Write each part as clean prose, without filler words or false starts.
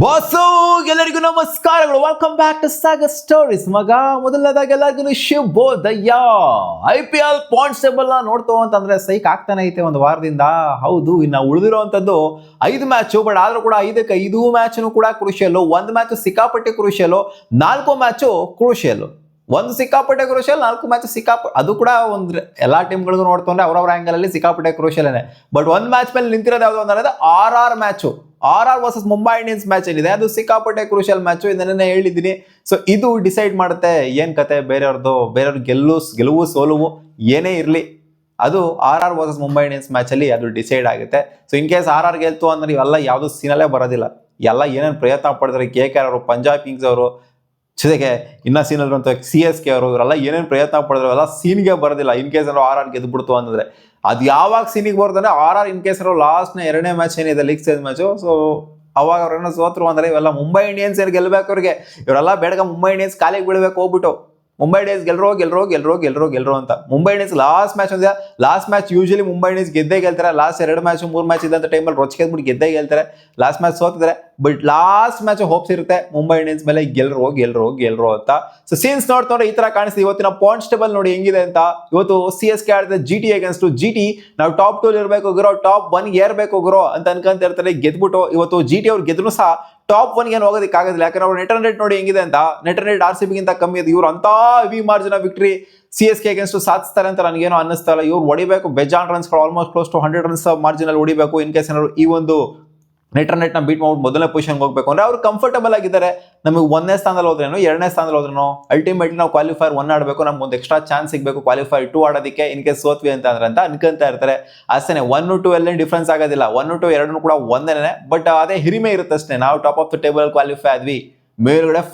Boss ಎಲ್ಲರಿಗೂ ನಮಸ್ಕಾರಗಳು. Welcome back to Sagar Stories. ಮಗ ಮೊದಲನೇದಾಗಿ ಎಲ್ಲರಿಗೂ ಶುಭೋದಯ. IPL ಪಾಯಿಂಟ್ಸ್ ಟೇಬಲ್ ನೋಡ್ತು ಅಂತಂದ್ರೆ ಸೈಕ್ ಆಗ್ತಾನೆ ಐತೆ ಒಂದು ವಾರದಿಂದ. ಹೌದು, ಇನ್ನು ಉಳಿದಿರುವಂತದ್ದು 5 ಮ್ಯಾಚು. ಬಟ್ ಆದ್ರೂ ಕೂಡ 5 ಮ್ಯಾಚ್ನು ಕೂಡ ಕ್ರೂಷಿಯಲ್. ಒಂದು ಮ್ಯಾಚ್ ಸಿಕ್ಕಾಪಟ್ಟೆ ಕ್ರೂಷಿಯಲ್, 4 ಮ್ಯಾಚು ಕ್ರೂಷಿಯಲ್. ಒಂದು ಸಿಕ್ಕಾಪಟ್ಟೆ ಕ್ರೂಷಿಯಲ್, 4 ಮ್ಯಾಚ್ ಅದು ಕೂಡ ಒಂದು ಎಲ್ಲಾ ಟೀಮ್ಗಳಿಗೂ ನೋಡ್ತಂದ್ರೆ ಅವ್ರವ್ರ ಆಂಗಲ್ ಅಲ್ಲಿ ಸಿಕ್ಕಾಪಟ್ಟೆ ಕ್ರೂಷಿಯಲ್ನೇ. ಬಟ್ ಒಂದು ಮ್ಯಾಚ್ ಮೇಲೆ ನಿಂತಿರೋದು ಯಾವುದು ಅಂದ್ರೆ RR match. RR versus Mumbai Indians match ಏನಿದೆ ಅದು ಸಿಕ್ಕಾಪಟ್ಟೆ ಕ್ರೂಷಿಯಲ್ ಮ್ಯಾಚ್. ಇದನ್ನೇ ಹೇಳಿದ್ದೀನಿ. ಸೊ ಇದು ಡಿಸೈಡ್ ಮಾಡುತ್ತೆ ಏನ್ ಕತೆ ಬೇರೆಯವ್ರ ಗೆಲುವು ಸೋಲುವು ಏನೇ ಇರಲಿ, ಅದು RR versus Mumbai Indians match ಅಲ್ಲಿ ಅದು ಡಿಸೈಡ್ ಆಗುತ್ತೆ. ಸೊ ಇನ್ ಕೇಸ್ RR ಗೆಲ್ತು ಅಂದ್ರೆ ಇವೆಲ್ಲ ಯಾವ್ದು ಸೀನಲ್ಲೇ ಬರೋದಿಲ್ಲ. ಎಲ್ಲ ಏನೇನು ಪ್ರಯತ್ನ ಪಡ್ತಾರೆ KKR ಅವರು, ಪಂಜಾಬ್ ಕಿಂಗ್ಸ್ ಅವರು, ಜೊತೆಗೆ ಇನ್ನ ಸೀನಲ್ ಅಂತ CSK ಅವರು, ಇವರೆಲ್ಲ ಏನೇನು ಪ್ರಯತ್ನ ಪಡಿದ್ರು ಎಲ್ಲ ಸೀನ್ಗೆ ಬರೋದಿಲ್ಲ. ಇನ್ ಕೇಸ್ RR ಗೆದ್ಬಿಡ್ತು ಅಂತಂದ್ರೆ ಅದು ಯಾವಾಗ ಸೀನಿಗೆ ಬರ್ತಂದ್ರೆ RR ಇನ್ ಕೇಸ್ ಲಾಸ್ಟ್ನ 2ನೇ ಮ್ಯಾಚ್ ಏನಿದೆ ಲೀಗ್ ಸ್ಟೇಜ್ ಮ್ಯಾಚು, ಸೊ ಅವಾಗ ಅವ್ರನ್ನ ಸೋತ್ರು ಅಂದ್ರೆ ಇವೆಲ್ಲ ಮುಂಬೈ ಇಂಡಿಯನ್ಸ್ ಏನು ಗೆಲ್ಬೇಕು ಅವ್ರಿಗೆ. ಇವರೆಲ್ಲ ಬೇಡಗ ಮುಂಬೈ ಇಂಡಿಯನ್ಸ್ ಕಾಲಿಗೆ ಬೀಳ್ಬೇಕು ಹೋಗ್ಬಿಟ್ಟು ಮುಂಬೈ ಇಂಡಿಯನ್ಸ್ ಗೆಲ್ರೋ ಅಂತ. Mumbai Indians last match usually Mumbai Indians ಗೆದ್ದೇ ಗೆಲ್ತಾರೆ. ಲಾಸ್ಟ್ 2 ಮ್ಯಾಚ್ 3 ಮ್ಯಾಚ್ ಇದ್ದಂತ ಟೈಮಲ್ಲಿ ರೊಚ್ಕೆದ್ಬಿಟ್ಟು ಗೆದ್ದೇ ಗೆಲ್ತಾರೆ. ಲಾಸ್ಟ್ ಮ್ಯಾಚ್ ಸೋತಿದ್ರೆ, ಬಟ್ ಲಾಸ್ಟ್ ಮ್ಯಾಚ್ ಹೋಪ್ಸ್ ಇರುತ್ತೆ ಮುಂಬೈ ಇಂಡಿಯನ್ಸ್ ಮೇಲೆ ಗೆಲ್ರೋ ಅಂತ. ಸೊ ಸೀನ್ಸ್ ನೋಡ್ತಾರೆ ಈ ತರ ಕಾಣಿಸ್ತೀವಿ. ಇವತ್ತಿನ ಪಾಯಿಂಟ್ಸ್ ಟೇಬಲ್ ನೋಡಿ ಹೆಂಗಿದೆ ಅಂತ. ಇವತ್ತು CSK ಆಡಿದ್ರೆ GT ಅಗೇನ್ಸ್ಟ್ GT. ನಾವು ಟಾಪ್ 2 ಇರಬೇಕು ಗುರೋ, ಟಾಪ್ 1 ಏರ್ಬೇಕು ಗುರೋ ಅಂತ ಅನ್ಕೊಂತ ಇರ್ತಾರೆ. ಗೆದ್ಬಿಟ್ಟು ಇವತ್ತು GT ಅವ್ರು ಗೆದ್ರು ಸಹ ಟಾಪ್ 1 ಏನು ಹೋಗೋದಕ್ಕೆ ಆಗೋದಿಲ್ಲ. ಯಾಕಂದ್ರೆ ಅವ್ರು ನೆಟ್ ರನ್ ರೇಟ್ ನೋಡಿ ಹೆಂಗಿದೆ ಅಂತ. ನೆಟ್ ರನ್ ರೇಟ್ RCB ಗಿಂತ ಕಮ್ಮಿ ಇದೆ. ಇವ್ರು ಅಂತ heavy margin of victory CSK against ಸಾಧಿಸ್ತಾರೆ ಅಂತ ನನಗೇನೋ ಅನ್ನಿಸ್ತಾ ಇಲ್ಲ. ಇವ್ರು ಹೊಡಿಬೇಕು ಬೇಜಾನ್ ರನ್ಸ್ಗಳು, almost close to 100 runs margin ಅಲ್ಲಿ ಹೊಡಿಬೇಕು. ಇನ್ ಕೇಸ್ ಏನಾದ್ರು ಈ ಒಂದು ನೆಟ್ ರನ್ ನ ಬೀಟ್ ಮಾಡ್ಬಿಟ್ಟು ಮೊದಲನೇ ಪೊಸಿಷನ್ಗೆ ಹೋಗ್ಬೇಕು ಅಂದ್ರೆ ಅವ್ರು ಕಂಫರ್ಟಬಲ್ ಆಗಿದ್ದಾರೆ. ನಮಗೆ 1ನೇ ಸ್ಥಾನದಲ್ಲಿ ಹೋದ್ರೇನು 2ನೇ ಸ್ಥಾನದಲ್ಲಿ ಹೋದ್ರೇನು ಅಲ್ಟಿಮೇಟ್ಲಿ ನಾವು ಕ್ವಾಲಿಫೈರ್ 1 ಆಡಬೇಕು. ನಮ್ಗೆ ಒಂದು ಎಕ್ಸ್ಟ್ರಾ ಚಾನ್ಸ್ ಸಿಗಬೇಕು ಕ್ವಾಲಿಫೈರ್ 2 ಆಡೋದಕ್ಕೆ. ಇನ್ ಕೇಸ್ ಸೋತ್ವಿ ಅಂತ ಅನ್ಕೊಂತ ಇರ್ತಾರೆ ಅಷ್ಟೇ. 1 2 ಎಲ್ಲ ಡಿಫ್ರೆನ್ಸ್ ಆಗೋದಿಲ್ಲ. 1 2 2 ಕೂಡ ಒಂದೇನೆ. ಬಟ್ ಅದೇ ಹಿರಿಮೆ ಇರುತ್ತೆ ಅಷ್ಟೇ. ನಾವು top of the table qualify ಆದ್ವಿ, ಮೇಲ್ಗಡೆ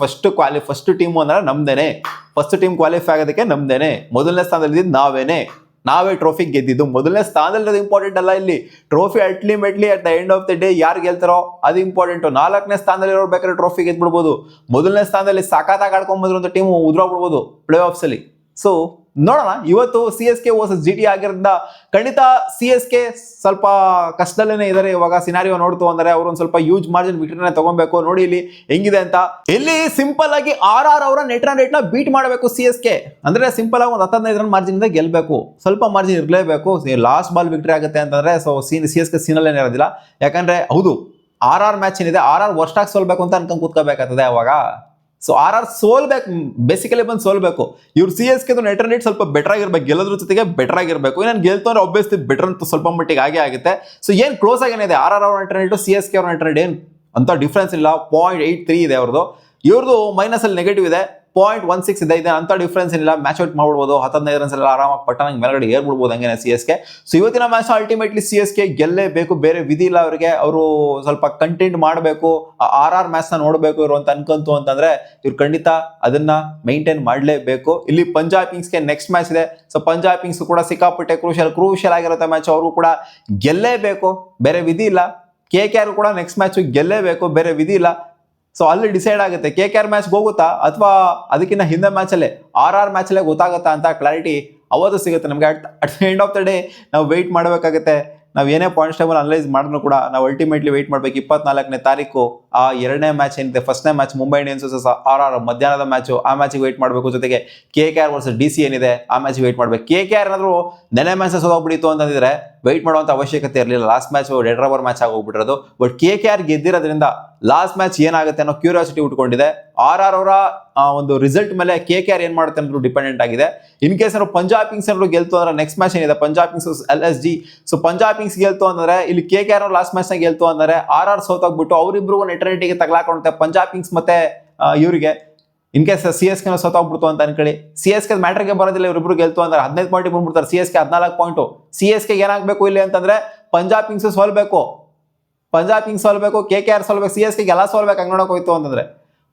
ಫಸ್ಟ್ ಟೀಮ್ ಅಂದ್ರೆ ನಮ್ದೇನೆ. ಫಸ್ಟ್ ಟೀಮ್ ಕ್ವಾಲಿಫೈ ಆಗೋದಕ್ಕೆ ನಮ್ದೇನೆ. ಮೊದಲನೇ ಸ್ಥಾನದಲ್ಲಿ ಇದ್ದಿದ್ದು ನಾವೇ ಟ್ರೋಫಿ ಗೆದ್ದಿದ್ದು. ಮೊದಲನೇ ಸ್ಥಾನದಲ್ಲಿ ಇಂಪಾರ್ಟೆಂಟ್ ಅಲ್ಲ, ಇಲ್ಲಿ trophy ultimately at the end of the day ಯಾರು ಗೆಲ್ತಾರೋ ಅದು ಇಂಪಾರ್ಟೆಂಟ್. 4ನೇ ಸ್ಥಾನದಲ್ಲಿ ಇರೋ ಬೇಕಾದ್ರೆ ಟ್ರೋಫಿ ಗೆದ್ಬಿಡ್ಬೋದು. ಮೊದಲನೇ ಸ್ಥಾನದಲ್ಲಿ ಸಾಕಾತಾಗಿ ಆಡ್ಕೊಂಡ್ಬಂದ್ರು ಅಂತ ಟೀಮ್ ಉದ್ರೋಗ್ಬಿಡ್ಬೋದು ಪ್ಲೇ ಆಫ್ಸ್ ಅಲ್ಲಿ. ಸೊ ನೋಡೋಣ, ಇವತ್ತು CSK ವರ್ಸಸ್ GT ಆಗಿರೋದ್ರಿಂದ ಖಂಡಿತ CSK ಸ್ವಲ್ಪ ಕಷ್ಟದಲ್ಲೇನೆ ಇದಾರೆ. ಇವಾಗ ಸಿನಾರಿಯೋ ನೋಡ್ತು ಅಂದ್ರೆ ಅವ್ರು ಒಂದು ಸ್ವಲ್ಪ ಯೂಜ್ ಮಾರ್ಜಿನ್ ವಿಕ್ಟರಿನ ತಗೊಬೇಕು. ನೋಡಿ ಇಲ್ಲಿ ಹೆಂಗಿದೆ ಅಂತ. ಇಲ್ಲಿ ಸಿಂಪಲ್ ಆಗಿ RR ಅವರ ನೆಟ್ ರನ್ ರೇಟ್ ನ ಬೀಟ್ ಮಾಡಬೇಕು CSK ಅಂದ್ರೆ ಸಿಂಪಲ್ ಆಗಿ ಒಂದು 15 ರನ್ ಮಾರ್ಜಿನ್ ಇಂದ ಗೆಲ್ಬೇಕು. ಸ್ವಲ್ಪ ಮಾರ್ಜಿನ್ ಇರಲೇಬೇಕು. ಲಾಸ್ಟ್ ಬಾಲ್ ವಿಕ್ಟರಿ ಆಗುತ್ತೆ ಅಂತಂದ್ರೆ ಸೊ CSK ಸೀನಲ್ಲೇ ಇರೋದಿಲ್ಲ. ಯಾಕಂದ್ರೆ ಹೌದು RR ಮ್ಯಾಚ್ ಏನಿದೆ RR ವರ್ಸ್ಟ್ ಆಗಿ ಸೋಲ್ಬೇಕು ಅಂತ ಅನ್ಕೊಂಡ್ ಕೂತ್ಕೋಬೇಕಾಗ್ತದೆ ಅವಾಗ. ಸೊ RR ಸೋಲ್ಬೇಕು, ಬೇಸಿಕಲಿ ಬಂದು ಸೋಲ್ಬೇಕು. ಇವ್ರು CSK ನೆಟ್ ರನ್ ರೇಟ್ ಸ್ವಲ್ಪ ಬೆಟರ್ ಆಗಿರ್ಬೇಕು, ಗೆಲ್ಲೋದ್ರ ಜೊತೆಗೆ ಬೆಟರ್ ಆಗಿರ್ಬೇಕು. ನಾನು ಗೆಲ್ತು ಅಂದ್ರೆ ಆಬ್ವಿಯಸ್ಲಿ ಬೆಟರ್ ಅಂತ ಸ್ವಲ್ಪ ಮಟ್ಟಿಗೆ ಆಗೇ ಆಗುತ್ತೆ. ಸೊ ಏನ್ ಕ್ಲೋಸ್ ಆಗೇನಿದೆ RR ಅವ್ರ ನೆಟ್ ರನ್ ರೇಟ್ CSK ಅವ್ರ ನೆಟ್ ರನ್ ರೇಟ್ ಏನು ಅಂತ ಡಿಫ್ರೆನ್ಸ್ ಇಲ್ಲ. 0.83 ಇದೆ ಅವ್ರದ್ದು. ಇವ್ರದ್ದು ಮೈನಸ್ ಅಲ್ಲಿ ನೆಗೆಟಿವ್ ಇದೆ 0.16 ಇದೆ. ಅಂತ ಡಿಫ್ರೆನ್ಸ್ ಏನಿಲ್ಲ. Match out ಮಾಡ್ಬಿಡ್ಬೋದು. 15 ರನ್ಸ್ ಎಲ್ಲ ಆರಾಮಾಗಿ ಪಟ್ಟಣಂಗೆ ಮೇಲ್ಗಡೆ ಏರ್ಬಿಡ್ಬೋದು ಹಂಗೇನೆ CSK. ಸೊ ಇವತ್ತಿನ ಮ್ಯಾಚ್ ಅಲ್ಟಿಮೇಟ್ಲಿ CSK ಗೆಲ್ಲೇಬೇಕು, ಬೇರೆ ವಿಧಿ ಇಲ್ಲ ಅವರಿಗೆ. ಅವರು ಸ್ವಲ್ಪ ಕಂಟೆಂಟ್ ಮಾಡಬೇಕು, RR ಮ್ಯಾಚ್ ನ ನೋಡಬೇಕು ಇವರು ಅಂತ ಅನ್ಕೊಂತು ಅಂತಂದ್ರೆ ಇವ್ರು ಖಂಡಿತ ಅದನ್ನ ಮೈಂಟೈನ್ ಮಾಡಲೇಬೇಕು. ಇಲ್ಲಿ ಪಂಜಾಬ್ ಕಿಂಗ್ಸ್ಗೆ ನೆಕ್ಸ್ಟ್ ಮ್ಯಾಚ್ ಇದೆ. ಸೊ ಪಂಜಾಬ್ ಕಿಂಗ್ಸ್ ಕೂಡ ಸಿಕ್ಕಾಪಟ್ಟೆ ಕ್ರೂಷಿಯಲ್ ಆಗಿರುತ್ತೆ ಮ್ಯಾಚ್. ಅವರು ಕೂಡ ಗೆಲ್ಲೇಬೇಕು, ಬೇರೆ ವಿಧಿ ಇಲ್ಲ. KKR ಕೂಡ ನೆಕ್ಸ್ಟ್ ಮ್ಯಾಚ್ ಗೆಲ್ಲೇಬೇಕು, ಬೇರೆ ವಿಧಿ ಇಲ್ಲ. ಸೊ ಅಲ್ಲಿ ಡಿಸೈಡ್ ಆಗುತ್ತೆ KKR ಮ್ಯಾಚ್ ಹೋಗುತ್ತಾ ಅಥವಾ ಅದಕ್ಕಿಂತ ಹಿಂದೆ ಮ್ಯಾಚಲ್ಲೇ RR ಮ್ಯಾಚಲ್ಲೇ ಗೊತ್ತಾಗುತ್ತಾ ಅಂತ ಕ್ಲಾರಿಟಿ ಅವತ್ತು ಸಿಗುತ್ತೆ ನಮಗೆ. At the end of the day ನಾವು ವೆಯ್ಟ್ ಮಾಡಬೇಕಾಗುತ್ತೆ. ನಾವು ಏನೇ ಪಾಯಿಂಟ್ಸ್ ಟೇಬಲ್ ಅನಲೈಸ್ ಮಾಡಿದ್ರು ಕೂಡ ನಾವು ಅಲ್ಟಿಮೇಟ್ಲಿ ವೆಯ್ಟ್ ಮಾಡಬೇಕು. 24ನೇ ತಾರೀಕು ಆ 2ನೇ ಮ್ಯಾಚ್ ಏನಿದೆ, ಫಸ್ಟ್ನೇ match Mumbai Indians versus RR ಮಧ್ಯಾಹ್ನದ ಮ್ಯಾಚು, ಆ ಮ್ಯಾಚಿಗೆ ವೆಯ್ಟ್ ಮಾಡಬೇಕು. ಜೊತೆಗೆ KKR ವರ್ಸಸ್ DC ಏನಿದೆ ಆ ಮ್ಯಾಚಿಗೆ ವೆಯ್ಟ್ ಮಾಡಬೇಕು. KKR ಏನಾದ್ರು ನೆನೆ ಮ್ಯಾಚ್ ಸೋದೋಗ್ಬಿಡಿತು ಅಂತಂದಿದ್ರೆ ವೆಯ್ಟ್ ಮಾಡುವಂತ ಅವಶ್ಯಕತೆ ಇರಲಿಲ್ಲ. ಲಾಸ್ಟ್ ಮ್ಯಾಚ್ ಡೆಡ್ ರವರ್ ಮ್ಯಾಚ್ ಆಗೋಗ್ಬಿಟ್ಟಿರೋದು. ಬಟ್ KKR ಗೆದ್ದಿರೋದ್ರಿಂದ ಲಾಸ್ಟ್ ಮ್ಯಾಚ್ ಏನಾಗುತ್ತೆ ಅನ್ನೋ ಕ್ಯೂರಿಯಾಸಿಟಿ ಉಟ್ಕೊಂಡಿದೆ. RR ಅವರ ಒಂದು ರಿಸಲ್ಟ್ ಮೇಲೆ KKR ಏನ್ ಮಾಡುತ್ತೆ ಅನ್ನೋದು ಡಿಪೆಂಡೆಂಟ್ ಆಗಿದೆ. ಇನ್ ಕೇಸ್ ಏನಾದ್ರು ಪಂಜಾಬ್ ಕಿಂಗ್ಸ್ ಏನಾದ್ರು ಗೆಲ್ತು ಅಂದ್ರೆ ನೆಕ್ಸ್ಟ್ ಮ್ಯಾಚ್ ಏನಿದೆ Punjab Kings LSG. So Punjab Kings ಗೆಲ್ತು ಅಂದ್ರೆ ಇಲ್ಲಿ KKR ಲಾಸ್ಟ್ ಮ್ಯಾಚ್ ನ ಗೆಲ್ತು ಅಂದ್ರೆ RR ಸೋತೋಗ್ಬಿಟ್ಟು ಅವರಿಬ್ರಿಗೂ ನೆಟ್ ರನ್ ರೇಟ್ಗೆ ತಗಲಾಕೊಂಡುತ್ತೆ ಪಂಜಾಬ್ ಕಿಂಗ್ಸ್ ಮತ್ತೆ ಇವರಿಗೆ. ಇನ್ ಕೇಸ್ CSK ಸೋತೋಗ್ಬಿಡ್ತು ಅಂತ ಅನ್ಕೊಳ್ಳಿ, CSK ಮ್ಯಾಟ್ರಿಗೆ ಬರೋದಿಲ್ಲ. ಇವರಿಬ್ರು ಗೆಲ್ತು ಅಂದ್ರೆ 15 ಪಾಯಿಂಟ್ ಬಂದ್ಬಿಡ್ತಾರೆ. CSK 14 point. CSK ಏನಾಗಬೇಕು ಇಲ್ಲಿ ಅಂತಂದ್ರೆ ಪಂಜಾಬ್ ಕಿಂಗ್ಸ್ ಸೋಲ್ಬೇಕು, KKR ಸೋಲ್ಬೇಕು. CSK ಎಲ್ಲ ಸೋಲ್ಬೇಕು ಹಂಗ್ ನೋಡಕ್ ಹೋಯ್ತು ಅಂತಂದ್ರೆ.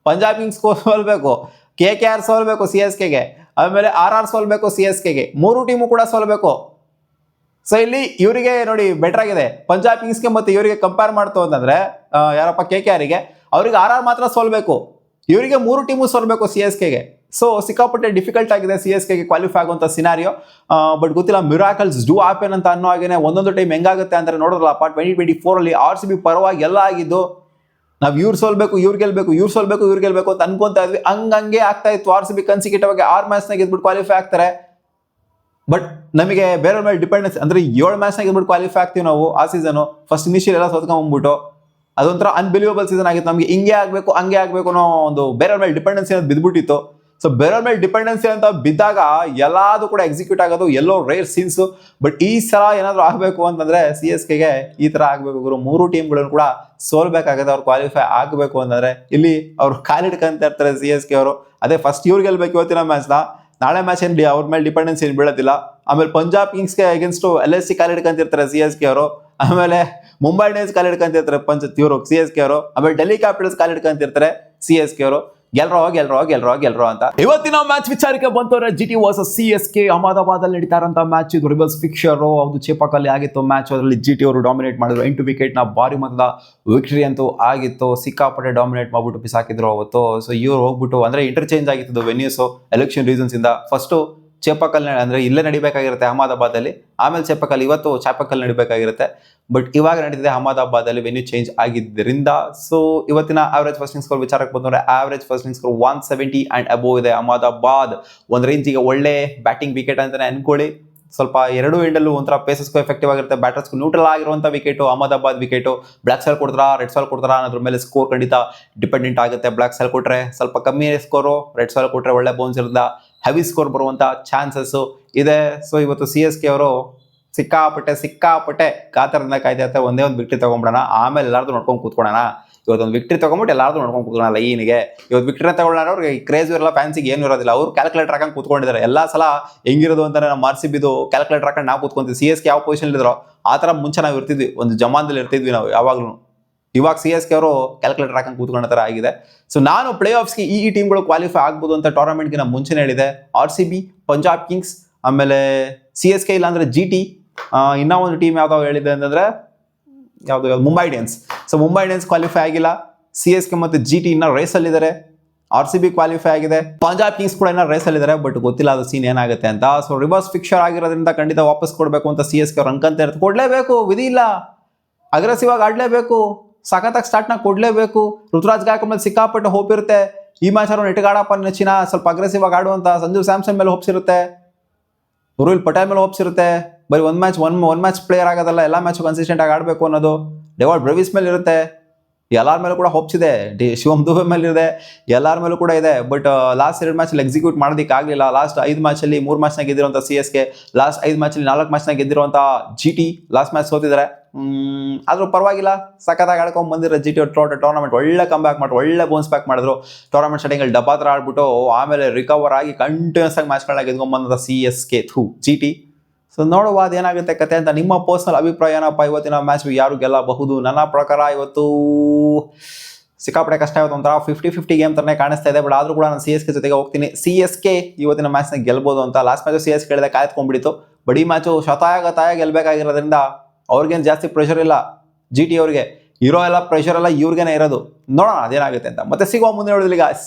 ಪಂಜಾಬ್ ಕಿಂಗ್ಸ್ ಸೋಲ್ಬೇಕು, KKR ಸೋಲ್ಬೇಕು CSKಗೆ, ಆಮೇಲೆ RR ಸೋಲ್ಬೇಕು CSKಗೆ. 3 ಟೀಮು ಕೂಡ ಸೋಲ್ಬೇಕು. ಸೊ ಇಲ್ಲಿ ಇವರಿಗೆ ನೋಡಿ ಬೆಟರ್ ಆಗಿದೆ ಪಂಜಾಬ್ ಕಿಂಗ್ಸ್ಗೆ ಮತ್ತೆ ಇವರಿಗೆ ಕಂಪೇರ್ ಮಾಡ್ತು ಅಂತಂದ್ರೆ ಯಾರಪ್ಪ KKRಗೆ, ಅವ್ರಿಗೆ RR ಮಾತ್ರ ಸೋಲ್ಬೇಕು, ಇವರಿಗೆ 3 ಟೀಮು ಸೋಲ್ಬೇಕು CSKಗೆ. ಸೊ ಸಿಕ್ಕಾಪಟ್ಟೆ ಡಿಫಿಕಲ್ಟ್ ಆಗಿದೆ CSKಗೆ ಕ್ವಾಲಿಫೈ ಆಗುವಂತ ಸಿನಾರಿಯೋ. ಬಟ್ ಗೊತ್ತಿಲ್ಲ, ಮಿರಾಕಲ್ಸ್ ಡೂ ಹ್ಯಾಪನ್ ಅಂತ ಅನ್ನೋ ಹಾಗೇನೆ ಒಂದೊಂದು ಟೈಮ್ ಹೆಂಗಾಗುತ್ತೆ ಅಂದ್ರೆ ನೋಡೋದಲ್ಲ. 2024 ಅಲ್ಲಿ RCB ಪರವಾಗಿ ಎಲ್ಲ ಆಗಿದ್ದು ನಾವು ಇವ್ರು ಸೋಲ್ಬೇಕು ಇವ್ರು ಗೆಲ್ಬೇಕು ಅಂತ ಅನ್ಕೊಂತಾ ಇದ್ವಿ. ಹಂಗೆ ಆಗ್ತಾ ಇತ್ತು. RCB ಕನ್ಸಿಕ್ಯೂಟಿವ್ ಆಗಿ 6 ಮ್ಯಾಚ್ನಾಗ ಗೆದ್ಬಿಟ್ಟು ಕ್ವಾಲಿಫೈ ಆಗ್ತಾರೆ. ಬಟ್ ನಮಗೆ ಬೇರೆಯವ್ರ ಮೇಲೆ ಡಿಪೆಂಡೆನ್ಸ್ ಅಂದ್ರೆ 7 ಮ್ಯಾಚ್ನಾಗ ಗೆದ್ಬಿಟ್ಟು ಕ್ವಾಲಿಫೈ ಆಗ್ತೀವಿ ನಾವು ಆ ಸೀಸನ್. ಫಸ್ಟ್ ಇನಿಷಿಯಲ್ ಎಲ್ಲ ಸೋತ್ಕೊಂಡ್ಬಿಟ್ಟು ಅದೊಂಥರ ಅನ್ಬಿಲಿಯಬಲ್ ಸೀಸನ್ ಆಗಿತ್ತು. ನಮಗೆ ಹಿಂಗೆ ಆಗ್ಬೇಕು ಹಂಗೆ ಆಗ್ಬೇಕು ಅನ್ನೋ ಒಂದು ಬೇರೆಯವ್ರ ಮೇಲೆ ಡಿಪೆಂಡೆನ್ಸಿ ಅನ್ನೋದು ಬಿದ್ಬಿಟ್ಟಿತ್ತು. ಸೊ ಬೇರೆಯವ್ರ ಮೇಲೆ ಡಿಪೆಂಡೆನ್ಸಿ ಅಂತ ಬಿದ್ದಾಗ ಎಲ್ಲಾದು ಕೂಡ ಎಕ್ಸಿಕ್ಯೂಟ್ ಆಗೋದು ಎಲ್ಲೋ ರೇರ್ ಸೀನ್ಸು. ಬಟ್ ಈ ಸಲ ಏನಾದ್ರು ಆಗಬೇಕು ಅಂತಂದ್ರೆ CSKಗೆ ಈ ತರ ಆಗ್ಬೇಕು ಗುರು. 3 ಟೀಮ್ಗಳನ್ನು ಕೂಡ ಸೋಲ್ಬೇಕಾಗತ್ತೆ ಅವ್ರು ಕ್ವಾಲಿಫೈ ಆಗಬೇಕು ಅಂತಂದ್ರೆ. ಇಲ್ಲಿ ಅವ್ರು ಕಾಲಿಡ್ಕೊಂತ ಇರ್ತಾರೆ CSK ಅವರು. ಅದೇ ಫಸ್ಟ್ ಇವ್ರು ಗೆಲ್ಬೇಕು ಇವತ್ತಿನ ಮ್ಯಾಚ್ನ. ನಾಳೆ ಮ್ಯಾಚ್ ಏನ್ ಅವ್ರ ಮೇಲೆ ಡಿಪೆಂಡೆನ್ಸಿ ಏನು ಬೀಳೋದಿಲ್ಲ. ಆಮೇಲೆ ಪಂಜಾಬ್ ಕಿಂಗ್ಸ್ಗೆ ಅಗೇನ್ಸ್ಟ್ LSC ಕಾಲಿಡ್ಕೊಂತಿರ್ತಾರೆ CSK ಅವರು. ಆಮೇಲೆ ಮುಂಬೈ ಇಂಡಿಯನ್ಸ್ ಕಾಲಿಡ್ಕೊಂತಿರ್ತಾರೆ ಇವರು CSK ಅವರು. ಆಮೇಲೆ ಡೆಲ್ಲಿ ಕ್ಯಾಪಿಟಲ್ಸ್ ಕಾಲಿಡ್ಕೊಂತಿರ್ತಾರೆ CSK ಅವರು. ಗೆಲ್ರೋ ಅಂತ. ಇವತ್ತಿನ ಮ್ಯಾಚ್ ವಿಚಾರಕ್ಕೆ ಬಂತವ್ರೆ GT ವರ್ಸಸ್ CSK ಅಹಮದಾಬಾದ್ ಅಲ್ಲಿ ನಡೀತಾ ಇರೋಂಥ ಮ್ಯಾಚ್. ಇದು ರಿವರ್ಸ್ ಫಿಕ್ಚರ್. ಅದು ಚೇಪಾಕಲ್ಲಿ ಆಗಿತ್ತು ಮ್ಯಾಚ್. ಅದರಲ್ಲಿ GT ಅವರು ಡಾಮಿನೇಟ್ ಮಾಡಿದ್ರು. 8 ವಿಕೆಟ್ನ ಭಾರಿ ಮೊತ್ತದ ವಿಕ್ಟರಿ ಅಂತೂ ಆಗಿತ್ತು. ಸಿಕ್ಕಾಪಟ್ಟೆ ಡಾಮಿನೇಟ್ ಮಾಡ್ಬಿಟ್ಟು ಬಿಸಾಕಿದ್ರು ಅವತ್ತು. ಸೊ ಇವ್ರು ಹೋಗ್ಬಿಟ್ಟು ಅಂದ್ರೆ ಇಂಟರ್ಚೇಂಜ್ ಆಗಿತ್ತು ವೆನ್ಯೂಸ್ ಎಲೆಕ್ಷನ್ ರೀಸನ್ಸ್ ಇಂದ. ಫಸ್ಟ್ ಚೇಪಾಕಲ್ ಅಂದ್ರೆ ಇಲ್ಲೇ ನಡಿಬೇಕಾಗಿರುತ್ತೆ ಅಹಮದಾಬಾದ್ ಅಲ್ಲಿ. ಆಮೇಲೆ ಚೇಪಾಕಲ್ ಇವತ್ತು ಚಾಪಕಲ್ ನಡಿಬೇಕಾಗಿರುತ್ತೆ. ಬಟ್ ಇವಾಗ ನಡೀತಿದೆ ಅಹಮದಾಬಾದ್ ಅಲ್ಲಿ ವೆನ್ಯೂ ಚೇಂಜ್ ಆಗಿದ್ದರಿಂದ. ಸೊ ಇವತ್ತಿನ ಆವರೇಜ್ ಫಸ್ಟ್ ಇನ್ನಿಂಗ್ಸ್ ಸ್ಕೋರ್ ವಿಚಾರಕ್ಕೆ ಬಂದ್ರೆ average first innings score 170 and above ಇದೆ. ಅಹಮದಾಬಾದ್ ಒಂದು ರೇಂಜಿಗೆ ಒಳ್ಳೆ ಬ್ಯಾಟಿಂಗ್ ವಿಕೆಟ್ ಅಂತಾನೆ ಅನ್ಕೊಳ್ಳಿ. ಸ್ವಲ್ಪ ಎರಡು ಎಂಡಲ್ಲೂ ಒಂಥರ ಪೇಸಸ್ಗೂ ಎಫೆಕ್ಟಿವ್ ಆಗಿರುತ್ತೆ, ಬ್ಯಾಟರ್ಸ್ಗೂ ನ್ಯೂಟ್ರಲ್ ಆಗಿರುವಂಥ ವಿಕೆಟು ಅಹಮದಾಬಾದ್ ವಿಕೆಟು. ಬ್ಲಾಕ್ ಸಾಲ್ ಕೊಡ್ತಾರಾ ರೆಡ್ ಸಾಲ್ ಕೊಡ್ತಾರಾ ಅನ್ನೋದ್ರ ಮೇಲೆ ಸ್ಕೋರ್ ಖಂಡಿತ ಡಿಪೆಂಡೆಂಟ್ ಆಗುತ್ತೆ. ಬ್ಲಾಕ್ ಸಾಲ್ ಕೊಟ್ಟರೆ ಸ್ವಲ್ಪ ಕಮ್ಮಿ ಸ್ಕೋರು, ರೆಡ್ ಸಾಲ್ ಕೊಟ್ಟರೆ ಒಳ್ಳೆ ಬೌನ್ಸ್ ಇರೋದ ಹೆವಿ ಸ್ಕೋರ್ ಬರುವಂಥ ಚಾನ್ಸಸ್ಸು ಇದೆ. ಸೊ ಇವತ್ತು CSK ಅವರು ಸಿಕ್ಕಾಪಟ್ಟೆ ಕಾತರದಿಂದ ಕಾಯ್ತಾ ಇರ್ತಾರೆ. ಒಂದೇ ಒಂದು ವಿಕ್ಟ್ರಿ ತೊಗೊಂಬಿಡೋಣ, ಆಮೇಲೆ ಎಲ್ಲಾರ್ದು ನೋಡ್ಕೊಂಡು ಕೂತ್ಕೊಳ್ಳೋಣ. ಇವತ್ತೊಂದು ವಿಕ್ಟ್ರಿ ತೊಗೊಂಬಿಟ್ಟು ಎಲ್ಲಾರ್ದು ನೋಡ್ಕೊಂಡು ಕೂತ್ಕೊಳ್ಳೋಣ ಲೈನಿಗೆ. ಇವತ್ತು ವಿಕ್ಟ್ರಿ ತಗೊಳ್ಳೋಣ. ಅವ್ರಿಗೆ ಕ್ರೇಜ್ ಇರಲ್ಲ, ಫ್ಯಾನ್ಸಿಗೆ ಏನು ಇರೋದಿಲ್ಲ. ಅವ್ರು ಕ್ಯಾಲ್ಕುಲೇಟರ್ ಹಾಕೊಂಡು ಕೂತ್ಕೊಂಡಿದ್ದಾರೆ. ಎಲ್ಲ ಸಲ ಹೆಂಗಿರೋದು ಅಂತಾನೆ ನಮ್ಮ RCBದು ಕ್ಯಾಲ್ಕುಲೇಟರ್ ಹಾಕೊಂಡು ನಾವು ಕೂತ್ಕೊಂತೀವಿ. CSK ಯಾವ ಪೊಸಿಷನ್ ಇದ್ರೋ ಆ ಥರ ಮುಂಚೆ ನಾವು ಇರ್ತಿದ್ವಿ, ಒಂದು ಜಮಾನದಲ್ಲಿ ಇರ್ತಿದ್ವಿ ನಾವು ಯಾವಾಗಲೂ. ಇವಾಗ CSK ಅವರು ಕ್ಯಾಲ್ಕುಲೇಟರ್ ಹಾಕೊಂಡು ಕೂತ್ಕೊಳ್ಳೋ ಥರ ಆಗಿದೆ. ಸೊ ನಾನು ಪ್ಲೇ ಆಫ್ಸ್ಗೆ ಈ ಟೀಮ್ಗಳು ಕ್ವಾಲಿಫೈ ಆಗ್ಬೋದು ಅಂತ ಟೂರ್ನಮೆಂಟ್ಗೆ ನಾನು ಮುಂಚೆನೇ ಹೇಳಿದೆ. RCB, ಪಂಜಾಬ್ ಕಿಂಗ್ಸ್, ಆಮೇಲೆ CSK ಇಲ್ಲಾಂದ್ರೆ GT, ಇನ್ನೂ ಒಂದು ಟೀಮ್ ಯಾವ್ದಾವ ಹೇಳಿದೆ ಅಂತಂದ್ರೆ ಯಾವುದು Mumbai Indians. So Mumbai Indians qualify ಆಗಿಲ್ಲ. CSK ಮತ್ತು GT ಇನ್ನ ರೇಸಲ್ಲಿದ್ದಾರೆ. RCB ಕ್ವಾಲಿಫೈ ಆಗಿದೆ. ಪಂಜಾಬ್ ಕಿಂಗ್ಸ್ ಕೂಡ ಇನ್ನ ರೇಸಲ್ಲಿದ್ದಾರೆ. ಬಟ್ ಗೊತ್ತಿಲ್ಲ ಅದು ಸೀನ್ ಏನಾಗುತ್ತೆ ಅಂತ. ಸೊ ರಿವರ್ಸ್ ಫಿಕ್ಚರ್ ಆಗಿರೋದ್ರಿಂದ ಖಂಡಿತ ವಾಪಸ್ ಕೊಡಬೇಕು ಅಂತ CSK ಅವ್ರು ಅನ್ಕೊಂತ ಇರ್ತಾರೆ. ಕೊಡಲೇಬೇಕು, ವಿಧಿ ಇಲ್ಲ. ಅಗ್ರೆಸಿವ್ ಆಗಿ ಆಡಲೇಬೇಕು, ಸಖತ್ತಾಗಿ ಸ್ಟಾರ್ಟ್ನ ಕೊಡಲೇಬೇಕು. ಋತುರಾಜ್ ಗಾಯಕ್ವಾಡ್ ಮೇಲೆ ಸಿಕ್ಕಾಪಟ್ಟೆ ಹೋಪ್ ಇರುತ್ತೆ. ಈ ಮ್ಯಾಚ್ ಅವ್ರು ನೆಟ್ಗಾಡಪ್ಪ ನೆಚ್ಚಿನ ಸ್ವಲ್ಪ ಅಗ್ರೆಸಿವ್ ಆಗಿ ಆಡುವಂತ ಸಂಜು ಸ್ಯಾಮ್ಸನ್ ಮೇಲೆ ಹೋಪ್ಸ್ ಇರುತ್ತೆ, ಉರ್ವಿಲ್ ಪಟೇಲ್ ಮೇಲೆ ಹೋಪ್ಸ್ ಇರುತ್ತೆ. ಬರೀ ಒಂದು ಮ್ಯಾಚ್ ಪ್ಲೇಯರ್ ಆಗೋದಲ್ಲ, ಎಲ್ಲ ಮ್ಯಾಚ್ ಕನ್ಸಿಸ್ಟೆಂಟ್ ಆಗಿ ಆಡಬೇಕು ಅನ್ನೋದು ಡೆವಾಲ್ಡ್ ಬ್ರೆವಿಸ್ ಮೇಲೆ ಇರುತ್ತೆ. ಎಲ್ಲರ ಮೇಲೂ ಕೂಡ ಹೋಪ್ಸ್ ಇದೆ. ಶಿವಮ್ ದುಬೆ ಮೇಲೆ ಇದೆ, ಎಲ್ಲರ ಮೇಲೂ ಕೂಡ ಇದೆ. ಬಟ್ ಲಾಸ್ಟ್ 2 ಮ್ಯಾಚಲ್ಲಿ ಎಕ್ಸಿಕ್ಯೂಟ್ ಮಾಡೋದಕ್ಕೆ ಆಗಲಿಲ್ಲ. ಲಾಸ್ಟ್ 5 ಮ್ಯಾಚಲ್ಲಿ 3 ಮ್ಯಾಚ್ನಾಗ ಗೆದ್ದಿರುವಂಥ CSK, ಲಾಸ್ಟ್ 5 ಮ್ಯಾಚಲ್ಲಿ 4 ಮ್ಯಾಚ್ನಾಗ ಗೆದ್ದಿರುವಂಥ GT ಲಾಸ್ಟ್ ಮ್ಯಾಚ್ ಸೋತಿದ್ದಾರೆ. ಆದ್ರೂ ಪರವಾಗಿಲ್ಲ, ಸಖತ್ತಾಗಿ ಆಡ್ಕೊಂಡು ಬಂದಿರೋ GT ಟೂರ್ನಮೆಂಟ್ ಒಳ್ಳೆ ಕಮ್ ಬ್ಯಾಕ್ ಮಾಡಿ ಒಳ್ಳೆ ಬೌನ್ಸ್ ಬ್ಯಾಕ್ ಮಾಡಿದ್ರು. ಟೂರ್ನಮೆಂಟ್ ಸ್ಟಾರ್ಟಿಂಗಲ್ಲಿ ಡಬ್ಬಾ ಥರ ಆಡ್ಬಿಟ್ಟು ಆಮೇಲೆ ರಿಕವರ್ ಆಗಿ ಕಂಟಿನ್ಯೂಸ್ ಆಗಿ ಮ್ಯಾಚ್ಗಳನ್ನ ಗೆದ್ಕೊಂಡ್ಬಂದ CSK GT. ಸೊ ನೋಡುವ ಅದೇನಾಗುತ್ತೆ ಕತೆ ಅಂತ. ನಿಮ್ಮ ಪರ್ಸನಲ್ ಅಭಿಪ್ರಾಯ ಏನಪ್ಪ ಇವತ್ತಿನ ಮ್ಯಾಚ್ ಯಾರು ಗೆಲ್ಲಬಹುದು? ನನ್ನ ಪ್ರಕಾರ ಇವತ್ತು ಸಿಕ್ಕಾಪಟ್ಟೆ ಕಷ್ಟ. ಇವತ್ತು ಒಂಥರ 50-50 ಗೇಮ್ ಥರನೇ ಕಾಣಿಸ್ತಾ ಇದೆ. ಬಟ್ ಆದರೂ ಕೂಡ ನಾನು CSK ಜೊತೆಗೆ ಹೋಗ್ತೀನಿ. CSK ಇವತ್ತಿನ ಮ್ಯಾಚ್ನ ಗೆಲ್ಬೋದು ಅಂತ. ಲಾಸ್ಟ್ ಮ್ಯಾಚು CSK ಹೇಳಿದೆ ಕಾಯ್ದುಕೊಂಡ್ಬಿಟ್ಟಿತ್ತು. ಬಟ್ ಈ ಮ್ಯಾಚು ಶತಾಯ ಗೆಲ್ಲಬೇಕಾಗಿರೋದ್ರಿಂದ ಅವ್ರಿಗೇನು ಜಾಸ್ತಿ ಪ್ರೆಷರ್ ಇಲ್ಲ. GT ಅವ್ರಿಗೆ ಇರೋ ಎಲ್ಲ ಪ್ರೆಷರ್ ಎಲ್ಲ ಇವ್ರಿಗೇನೆ ಇರೋದು. ನೋಡೋಣ ಅದೇನಾಗುತ್ತೆ ಅಂತ. ಮತ್ತೆ ಸಿಗುವ ಮುಂದೆ ನೋಡಿದ್ಲಿ ಗಾಯ್ಸ್.